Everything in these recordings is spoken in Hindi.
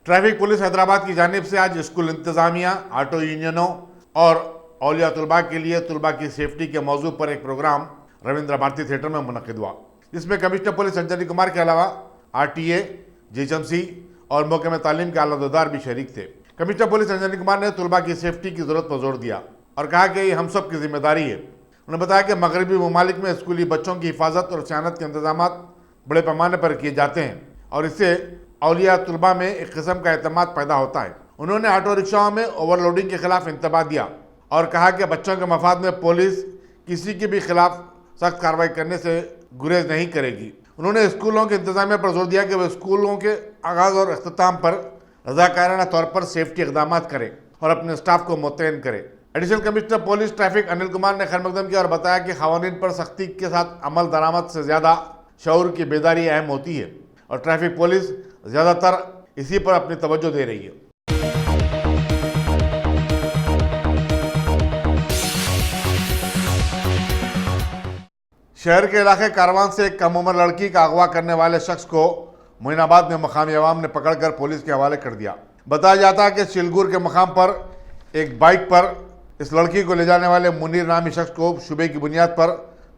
ट्रैफिक पुलिस हैदराबाद की जानिब से आज स्कूल इंतजामिया, ऑटो यूनियनों और औलिया तुलबा के लिए तुलबा की सेफ्टी के मौजू पर एक प्रोग्राम रविंद्र भारती थिएटर में मुनक़िद हुआ, जिसमें कमिश्नर पुलिस अंजलि कुमार के अलावा RTA, GHMC और मौके में तालीम के आलादार भी शरीक थे। कमिश्नर पुलिस अंजलि कुमार ने तुलबा की सेफ्टी की जरूरत पर जोर दिया और कहा कि ये हम सब की जिम्मेदारी है। उन्होंने बताया कि मगरबी ममालिक में स्कूली बच्चों की हिफाजत और सियानत के इंतजाम बड़े पैमाने पर किए जाते हैं और इससे औलिया तुलबा में एक किस्म का एतमाद पैदा होता है। उन्होंने ऑटो रिक्शाओं में ओवरलोडिंग के खिलाफ इंतबाह दिया और कहा कि बच्चों के मफाद में पुलिस किसी के भी खिलाफ सख्त कार्रवाई करने से गुरेज नहीं करेगी। उन्होंने स्कूलों के इंतजामिया पर जोर दिया कि वे स्कूलों के आगाज़ और अख्ताम पर रज़ाकाराना तौर पर सेफ्टी इक़दाम करें और अपने स्टाफ को मुतयन करें। Additional commissioner police traffic Anil Kumar ने खैरमकदम किया और बताया कि क़वानीन पर सख्ती के साथ अमल दरामद से ज़्यादा शऊर की बेदारी अहम होती है और ट्रैफिक पुलिस ज़्यादातर इसी पर अपनी तवज्जो दे रही है। शहर के इलाके कारवान से एक कम उम्र लड़की का अगवा करने वाले शख्स को मोइनाबाद में मकामी अवाम ने पकड़कर पुलिस के हवाले कर दिया। बताया जाता है कि सिलगुर के मकाम पर एक बाइक पर इस लड़की को ले जाने वाले मुनीर नामी शख्स को शुबे की बुनियाद पर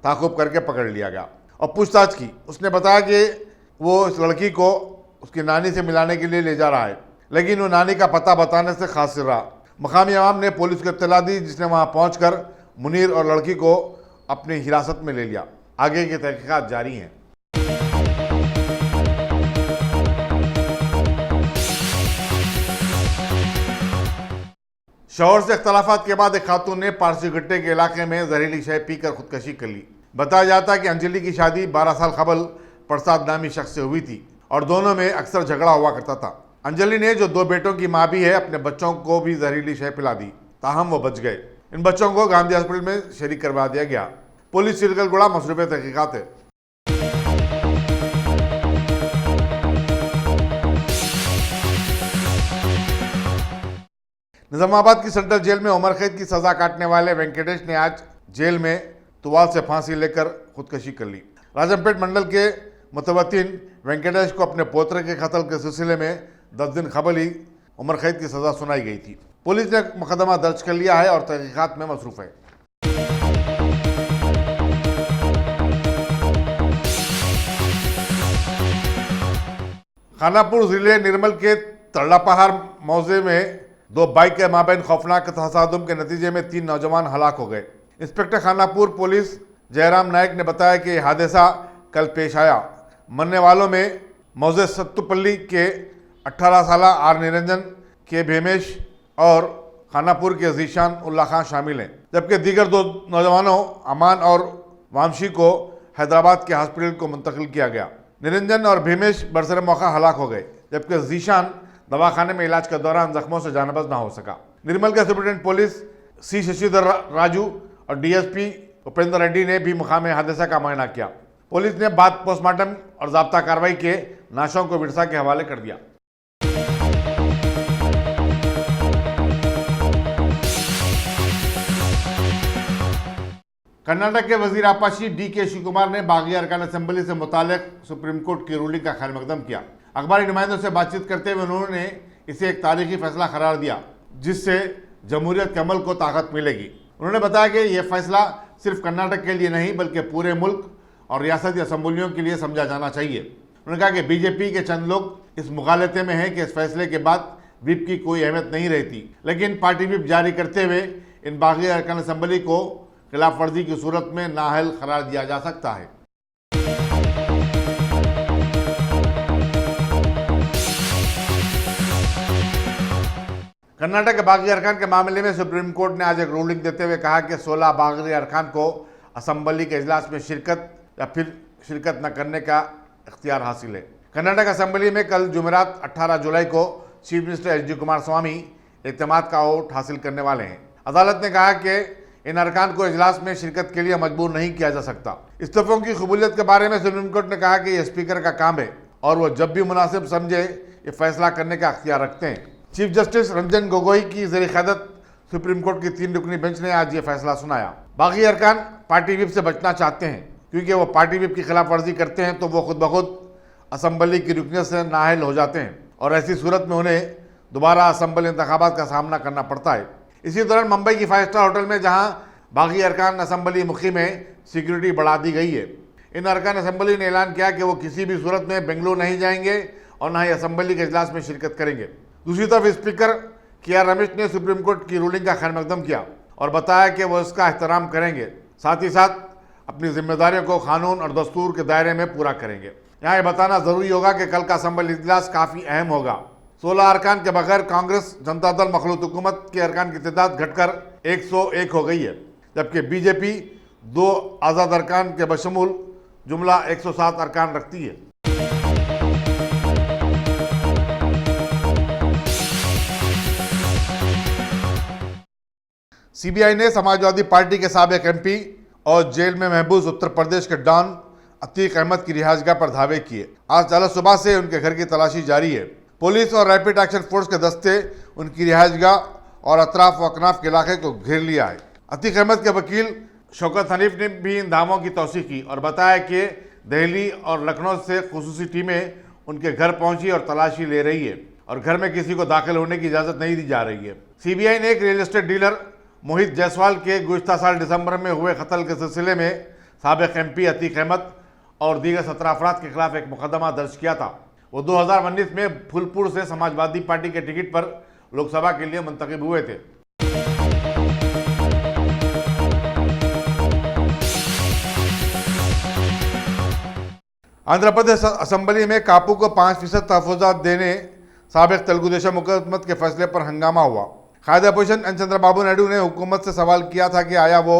ताक़ुब करके पकड़ लिया गया और पूछताछ की। उसने बताया कि वो इस लड़की को उसकी नानी से मिलाने के लिए ले जा रहा है, लेकिन वो नानी का पता बताने से कासिर रहा। मकामी अवाम ने पुलिस को इत्तला दी, जिसने वहाँ पहुँचकर मुनीर और लड़की को अपनी हिरासत में ले लिया। आगे की तहकीकात जारी हैं। शौहर से इख्तलाफात के बाद एक खातून ने पारसी गट्टे के इलाके में जहरीली शय पीकर खुदकशी कर ली। बताया जाता है कि अंजलि की शादी 12 साल कबल प्रसाद नामी शख्स से हुई थी और दोनों में अक्सर झगड़ा हुआ करता था। अंजलि ने, जो 2 बेटों की माँ भी है, अपने बच्चों को भी जहरीली शय पिला दी, ताहम वो बच गए। इन बच्चों को गांधी हॉस्पिटल में शरीक करवा दिया गया। पुलिस सिलगलगुड़ा मसरूफ़ तहकीकात है। निजामाबाद की सेंट्रल जेल में उमर कैद की सजा काटने वाले वेंकटेश ने आज जेल में तुवाल से फांसी लेकर खुदकशी कर ली। राजमपेट मंडल के मुतवत्तिन वेंकटेश को अपने पोतरे के कत्ल के सिलसिले में 10 दिन कबल ही उमर कैद की सजा सुनाई गई थी। पुलिस ने मुकदमा दर्ज कर लिया है और तहकीकात में मसरूफ़ है। खानापुर जिले निर्मल के तड़लापहाड़ मौजे में 2 बाइक के माबैन खौफनाक तसादुम के नतीजे में 3 नौजवान हलाक हो गए। इंस्पेक्टर खानापुर पुलिस जयराम नायक ने बताया कि हादसा कल पेश आया। मरने वालों में मौजे सत्तुपल्ली के 18 साल आर निरंजन के भेमेश और खानापुर के जीशान उल्ला खान शामिल हैं, जबकि दीगर 2 नौजवानों अमान और वामशी को हैदराबाद के हॉस्पिटल को मुंतकिल किया गया। निरंजन और भीमेश बरसर मौका हलाक हो गए, जबकि जीशान दवाखाने में इलाज के दौरान जख्मों से जानबज ना हो सका। निर्मल के superintendent police C Shashidhar Raju और DSP उपेंद्र रेड्डी ने भी मुकाम हादसा का मुआयना किया। पुलिस ने बाद पोस्टमार्टम और ज़ाब्ता कार्रवाई के नाशों को विरसा के हवाले कर दिया। कर्नाटक के वजीर आपाशी DK शिवकुमार ने बागी अरकान असेंबली से मुतालिक सुप्रीम कोर्ट की रूलिंग का खैरमकदम किया। अखबारी नुमाइंदों से बातचीत करते हुए उन्होंने इसे एक तारीखी फैसला करार दिया, जिससे जमहूरियत के अमल को ताकत मिलेगी। उन्होंने बताया कि यह फैसला सिर्फ कर्नाटक के लिए नहीं बल्कि पूरे मुल्क और रियासती असम्बलियों के लिए समझा जाना चाहिए। उन्होंने कहा कि BJP के चंद लोग इस मुगालते में हैं कि इस फैसले के बाद व्हिप की कोई अहमियत नहीं रहती, लेकिन पार्टी व्हिप जारी करते हुए इन बागी अरकान असेंबली को खिलाफ वर्जी की सूरत में नाअहल करार दिया जा सकता है। कर्नाटक के बागी अरकान के मामले में सुप्रीम कोर्ट ने आज एक रूलिंग देते हुए कहा कि 16 बागी अरकान को असेंबली के इजलास में शिरकत या फिर शिरकत न करने का इख्तियार हासिल है। कर्नाटक असेंबली में कल जुमेरात 18 जुलाई को चीफ मिनिस्टर HD कुमारस्वामी इत्तेमाद का वोट हासिल करने वाले हैं। अदालत ने कहा कि इन अरकान को इजलास में शिरकत के लिए मजबूर नहीं किया जा सकता। इस्तीफों की कबूलियत के बारे में सुप्रीम कोर्ट ने कहा कि यह स्पीकर का काम है और वह जब भी मुनासिब समझे ये फैसला करने का अख्तियार रखते हैं। चीफ जस्टिस रंजन गोगोई की ज़ेर क़यादत सुप्रीम कोर्ट की 3 रुकनी बेंच ने आज ये फैसला सुनाया। बागी अरकान पार्टी व्हिप से बचना चाहते हैं, क्योंकि वो पार्टी व्हिप की खिलाफ वर्जी करते हैं तो वो खुद ब खुद असेंबली की रुकनीत से नाअहल हो जाते हैं और ऐसी सूरत में उन्हें दोबारा असम्बली इंतखाबात का सामना करना पड़ता है। इसी दौरान मुंबई की 5 स्टार होटल में जहां बागी अरकान असम्बली मुखी में सिक्योरिटी बढ़ा दी गई है। इन अरकान असम्बली ने ऐलान किया कि वो किसी भी सूरत में बेंगलुरु नहीं जाएंगे और न ही असम्बली के इजलास में शिरकत करेंगे। दूसरी तरफ स्पीकर के.आर. रमेश ने सुप्रीम कोर्ट की रूलिंग का खैर मकदम किया और बताया कि वो इसका एहतराम करेंगे, साथ ही साथ अपनी जिम्मेदारियों को कानून और दस्तूर के दायरे में पूरा करेंगे। यहाँ ये बताना जरूरी होगा कि कल का असम्बली इजलास काफ़ी अहम होगा। 16 अरकान के बगैर कांग्रेस जनता दल मखलूत हुकूमत के अरकान की तादाद घटकर 101 हो गई है, जबकि बीजेपी 2 आज़ाद अरकान के बशमूल जुमला 107 अरकान रखती है। सीबीआई ने समाजवादी पार्टी के साबिक एमपी और जेल में महबूस उत्तर प्रदेश के डॉन अतीक अहमद की रिहाइशगाह पर धावे किए। आज 4 सुबह से उनके घर की तलाशी जारी है। पुलिस और रैपिड एक्शन फोर्स के दस्ते उनकी रिहाइशगाह और अतराफ व अकनाफ के इलाके को घेर लिया है। अतीक अहमद के वकील शौकत हनीफ ने भी इन दावों की तौसीक की और बताया कि दिल्ली और लखनऊ से खुसूसी टीमें उनके घर पहुंची और तलाशी ले रही है और घर में किसी को दाखिल होने की इजाज़त नहीं दी जा रही है। सीबीआई ने एक रियल एस्टेट डीलर मोहित जायसवाल के गुज़िश्ता साल दिसंबर में हुए कत्ल के सिलसिले में साबिक एमपी अतीक अहमद और दीगर 17 अफराद के खिलाफ एक मुकदमा दर्ज किया था। वो 2019 में फूलपुर से समाजवादी पार्टी के टिकट पर लोकसभा के लिए मुंतखब हुए थे। आंध्र प्रदेश असम्बली में कापू को 5% तहफ़्फ़ुज़ात देने साबिक तेलुगु देशम हुकूमत के फैसले पर हंगामा हुआ। कायदे अपोजिशन एन चंद्रबाबू नायडू ने हुकूमत से सवाल किया था कि आया वो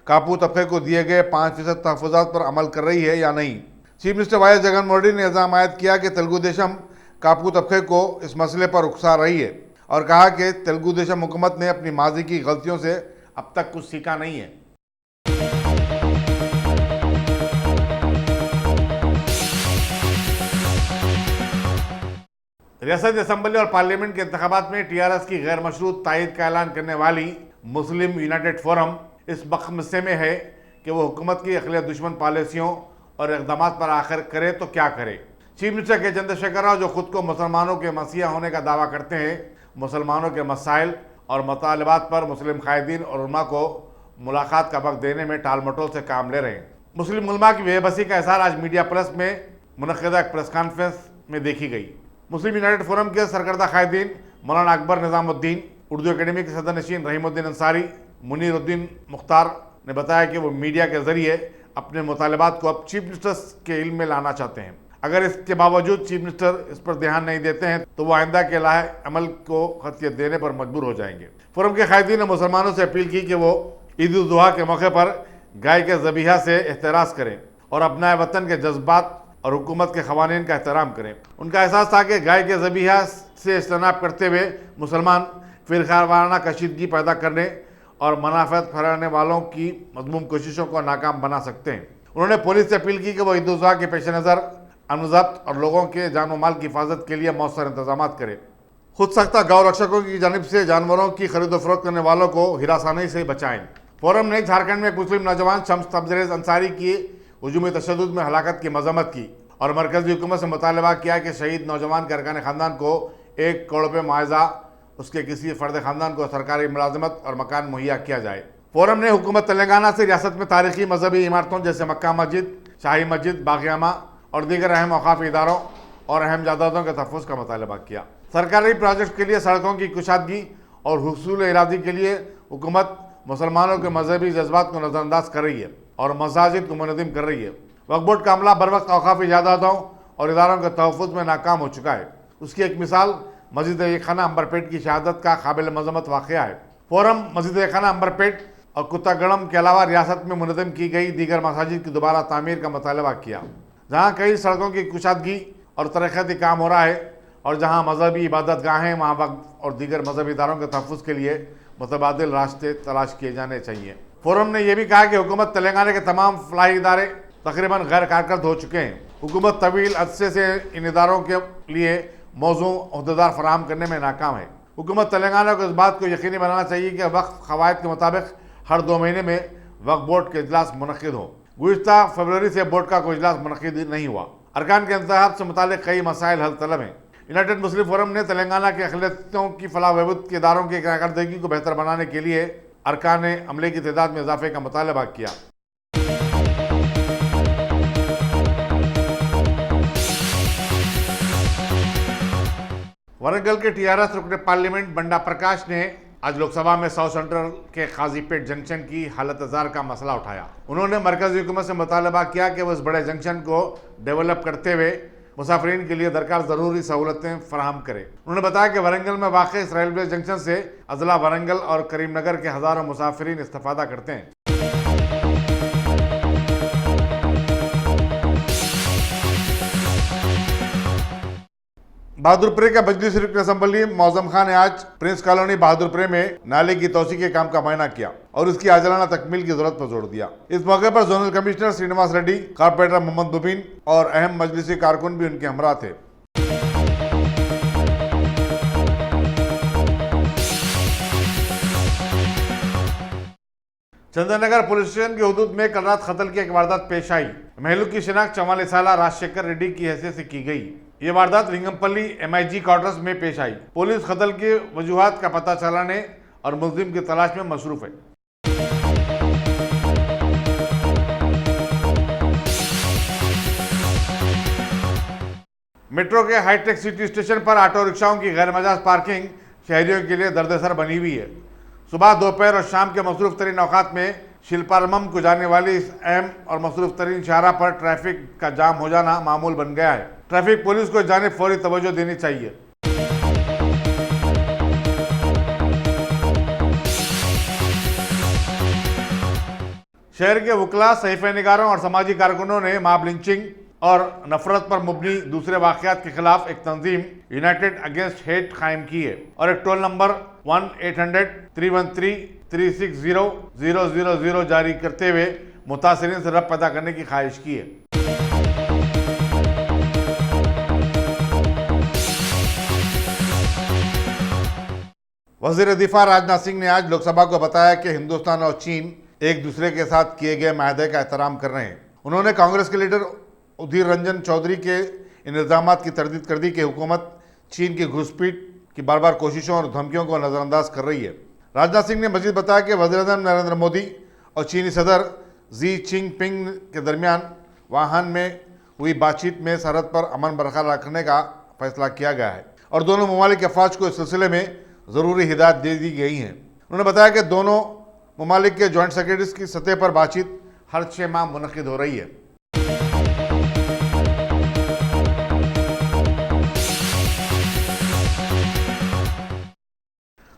कापू तबके को दिए गए 5% तहफ़्फ़ुज़ात पर अमल कर रही है या नहीं। Chief minister Y S Jagan Modi ने इल्ज़ाम आयद किया कि तेलुगु देशम कापू तबके को इस मसले पर उकसा रही है और कहा कि तेलुगु देशम हुकूमत ने अपनी माजी की गलतियों से अब तक कुछ सीखा नहीं है। रियासत असम्बली और पार्लियामेंट के इंतखाबात में टीआरएस की गैर मशरूत तायद का ऐलान करने वाली मुस्लिम यूनाइटेड फोरम इस मकमसे में है कि वो हुकूमत की अक़लियत दुश्मन पॉलिसियों और इक़दाम पर आखिर करे तो क्या करे। चीफ मिनिस्टर के चंद्रशेखर राव, जो खुद को मुसलमानों के मसीहा होने का दावा करते हैं, मुसलमानों के मसाइल और मुतालबात पर मुस्लिम कायदीन और उलमा को मुलाकात का वक्त देने में टाल मटोल से काम ले रहे हैं। मुस्लिम उलमा की बेबसी का इज़हार आज मीडिया प्लस में मुनक़िदा एक प्रेस कॉन्फ्रेंस में देखी गई। मुस्लिम यूनाइटेड फोरम के सरकर्दा कायदीन मौलाना अकबर निज़ामुद्दीन, उर्दू अकेडमी के सदरनशीन रहीमुद्दीन अंसारी, मुनीरुद्दीन मुख्तार ने बताया कि वो मीडिया के जरिए अपने मुतालबात को अब चीफ मिनिस्टर के इल्म में लाना चाहते हैं। अगर इसके बावजूद चीफ मिनिस्टर इस पर ध्यान नहीं देते हैं तो वो आइंदा के लाहे अमल को खतियत देने पर मजबूर हो जाएंगे। फोरम के कायदीन ने मुसलमानों से अपील की कि वो ईद उल जुहा के मौके पर गाय के ज़बीहा से एहतराज़ करें और अपना वतन के जज्बात और हुकूमत के क़वानीन का एहतराम करें। उनका एहसास था कि गाय के ज़बीहा से इज्तनाब करते हुए मुसलमान फ़िरक़ावाराना कशीदगी पैदा करने और मुनाफ़त फैलाने वालों की मज़मूम कोशिशों को नाकाम बना सकते हैं। उन्होंने पुलिस से अपील की कि वो ईद उल जुहा के पेश नज़र अमन ज़ब्त और लोगों के जान व माल की हिफाजत के लिए मौसर इंतजाम करे। खुद सख्ता गौ रक्षकों की जानिब से जानवरों की खरीद फरोख्त करने वालों को हिरासानी से बचाएं। फोरम ने झारखंड में एक मुस्लिम नौजवान शम्स तबरेज़ अंसारी की हुजूमी तशद्दुद में हलाकत की मजम्मत की और मरकज़ी हुकूमत से मुतालबा किया कि शहीद नौजवान के अरकान ख़ानदान को 1 करोड़ रुपये मुआवजा उसके किसी फ़र्द ख़ानदान को सरकारी मुलाजमत और मकान मुहैया किया जाए। फोरम ने हुकूमत तेलंगाना से रियासत में तारीखी मजहबी इमारतों जैसे मक्का मस्जिद, शाही मस्जिद, बाग़ियामा और दीगर अहम औक़ाफ़ी इदारों और अहम जायदादों के तहफ़्फ़ुज़ का मुतालबा किया। सरकारी प्रोजेक्ट के लिए सड़कों की कुशादगी और हुसूल इरादी के लिए हुकूमत मुसलमानों के मजहबी जज्बात को नज़रअंदाज कर रही है और मसाजिद को मुनज़्ज़म कर रही है। वक्फ़ बोर्ड का अमला बर वक्त औक़ाफ़ी जायदादों और इदारों के तहफ़्फ़ुज़ में नाकाम हो चुका है। उसकी एक मिसाल मस्जिद खाना अंबरपेट की शहादत का काबिल मज़म्मत वाक़या है। फोरम मस्जिद खाना अंबरपेट और कुत्तागड़म के अलावा रियासत में मुनज़्ज़म की गई दीगर मसाजिद की दोबारा तामीर का मुतालबा किया, जहाँ कई सड़कों की कुशादगी और तरक्याती काम हो रहा है और जहाँ मजहबी इबादत गाहें, वहाँ वक्फ और दीगर मजहबी इदारों के तहफ़्फ़ुज़ के लिए मुतबादिल रास्ते तलाश किए जाने चाहिए। फोरम ने यह भी कहा कि हुकूमत तेलंगाना के तमाम फलाही इदारे तकरीबन गैर कारकर्द हो चुके हैं। हुकूमत तवील अरसे से इन इदारों के लिए मौजूद अहदेदार फराहम करने में नाकाम है। हुकूमत तेलंगाना को इस बात को यकीनी बनाना चाहिए कि वक्फ क़वायद के मुताबिक हर 2 महीने में वक्फ बोर्ड के इजलास मुनक़िद हो। गुज़िश्ता फरवरी से बोर्ड का कोई इजलास मुनक़िद नहीं हुआ। अरकान के इंतखाब से मुतालिक कई मसाइल हल तलब हैं। यूनाइटेड मुस्लिम फोरम ने तेलंगाना के अक़लियतों की फलाह बहबूद के इदारों की कारकर्दगी को बेहतर बनाने के लिए अरकान अमले की तादाद में इजाफे का मुतालबा किया। वरंगल के टीआरएस रुकने पार्लियामेंट बंडा प्रकाश ने आज लोकसभा में साउथ सेंट्रल के काजीपेट जंक्शन की हालत-ए-जार का मसला उठाया। उन्होंने मरकजी हुकूमत से मुतालबा किया कि वह इस बड़े जंक्शन को डेवलप करते हुए मुसाफिरीन के लिए दरकार ज़रूरी सहूलतें फराहम करे। उन्होंने बताया कि वरंगल में वाक़ई इस रेलवे जंक्शन से अजला वरंगल और करीमनगर के हज़ारों मुसाफिरीन इस्तेफादा करते हैं। बहादुरपुरे का मजलिस रुकन असम्बली मौजम खान ने आज प्रिंस कॉलोनी बहादुरपुरे में नाले की तोसी के काम का मुआयना किया और उसकी आजलाना तकमील की जरूरत पर जोर दिया। इस मौके पर zonal commissioner Srinivas Reddy, corporator Mohammed Mubeen और अहम मजलिसी कारकुन भी उनके हमरा थे। चंद्रनगर पुलिस स्टेशन की हुदूद में कल रात कत्ल की एक वारदात पेश आई। महलू की शिनाख्त 44 साला राजशेखर रेड्डी की हैसियत से की गई। ये वारदात लिंगमपल्ली MIG क्वार्टर्स में पेश आई। पुलिस कत्ल की वजूहात का पता चलाने और मुल्जिम की तलाश में मसरूफ है। मेट्रो के हाईटेक सिटी स्टेशन पर ऑटो रिक्शाओं की गैर मजाज पार्किंग शहरियों के लिए दर्दसर बनी हुई है। सुबह, दोपहर और शाम के मसरूफ तरीन औकात में शिल्पारमम को जाने वाली इस अहम और मसरूफ तरीन शाहरा पर ट्रैफिक का जाम हो जाना मामूल बन गया है। ट्रैफिक पुलिस को जाने फौरी तवज्जो देनी चाहिए। शहर के वकला, सहीफे-निगारों और समाजी कारकुनों ने मॉब लिंचिंग और नफरत पर मुबनी दूसरे वाक़यात के खिलाफ एक तंजीम यूनाइटेड अगेंस्ट हेट कायम की है और एक टोल नंबर 1-800-313-360-000 जारी करते हुए मुतासिरीन से रब्त पैदा करने की ख्वाहिश की है। वज़ीर दिफा राजनाथ सिंह ने आज लोकसभा को बताया कि हिंदुस्तान और चीन एक दूसरे के साथ किए गए माहदे का एहतराम कर रहे हैं। उन्होंने कांग्रेस के लीडर उधीर रंजन चौधरी के इन इल्ज़ामात की तरदीद कर दी कि हुकूमत चीन की घुसपैठ की बार बार कोशिशों और धमकियों को नज़रअंदाज कर रही है। राजनाथ सिंह ने मजीद बताया कि वज़ीर-ए-आज़म नरेंद्र मोदी और चीनी सदर जी जिनपिंग के दरमियान वुहान में हुई बातचीत में सरहद पर अमन बरकरार रखने का फैसला किया गया है और दोनों ममालिक के अफवाज को इस सिलसिले में ज़रूरी हिदायत दे दी गई हैं। उन्होंने बताया कि दोनों ममालिक के जॉइंट सेक्रेटरीज की सतह पर बातचीत हर 6 माह मुनक़िद हो रही है।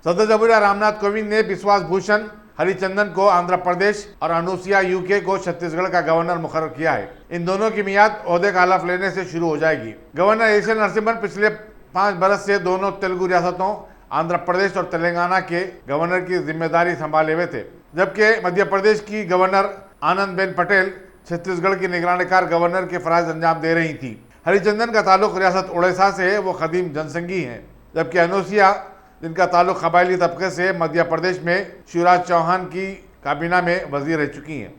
सदर जमहूरिया रामनाथ कोविंद ने विश्वास भूषण हरिचंदन को आंध्र प्रदेश और अनुसुईया UK को छत्तीसगढ़ का गवर्नर मुकर्रर किया है। इन दोनों की मियाद ओहदे का हलफ लेने से शुरू हो जाएगी। गवर्नर एसएन नरसिम्हन पिछले 5 बरस से दोनों तेलुगु रियासतों आंध्र प्रदेश और तेलंगाना के गवर्नर की जिम्मेदारी संभाले हुए थे, जबकि मध्य प्रदेश की गवर्नर आनंदबेन पटेल छत्तीसगढ़ की निगरानीकार गवर्नर के फराइज अंजाम दे रही थी। हरिचंदन का ताल्लुक रियासत उड़ीसा से है, वो कदीम जनसंघी हैं, जबकि अनुसुईया जिनका ताल्लुक कबायली तबके से मध्य प्रदेश में शिवराज चौहान की काबीना में वजीर रह चुकी हैं।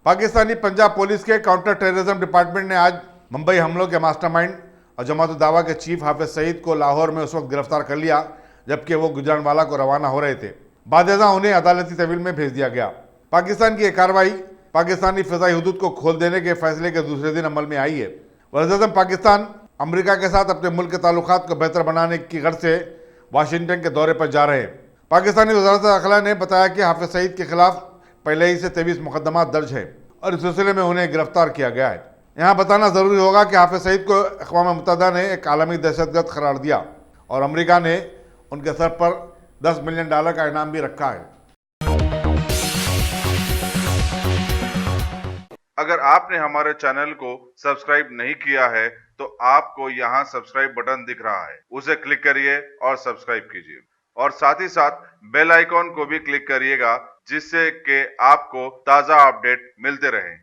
पाकिस्तानी पंजाब पुलिस के काउंटर टेररिज्म डिपार्टमेंट ने आज मुंबई हमलों के मास्टरमाइंड और जमात दावा के चीफ हाफिज सईद को लाहौर में उस वक्त गिरफ्तार कर लिया जबकि वो गुजरानवाला को रवाना हो रहे थे। बादशाह उन्हें अदालती तहवील में भेज दिया गया। पाकिस्तान की यह कार्रवाई पाकिस्तानी फ़िज़ाई हुदूद को खोल देने के फैसले के दूसरे दिन अमल में आई है। वज़ीर-ए-आज़म पाकिस्तान अमेरिका के साथ अपने मुल्क के ताल्लुकात को बेहतर बनाने की गर्ज से वाशिंगटन के दौरे पर जा रहे हैं। पाकिस्तानी वज़ारत दाखिला ने बताया कि हाफिज सईद के खिलाफ पहले ही से 23 मुकदमात दर्ज हैं और इस सिलसिले में उन्हें गिरफ्तार किया गया है। यहाँ बताना ज़रूरी होगा कि हाफिज सईद को अक़वाम मुत्तहिदा ने एक आलमी दहशतगर्द करार दिया और अमेरिका ने उनके सर पर $10 मिलियन का इनाम भी रखा है। अगर आपने हमारे चैनल को सब्सक्राइब नहीं किया है तो आपको यहाँ सब्सक्राइब बटन दिख रहा है, उसे क्लिक करिए और सब्सक्राइब कीजिए और साथ ही साथ बेल आइकॉन को भी क्लिक करिएगा जिससे कि आपको ताज़ा अपडेट मिलते रहें।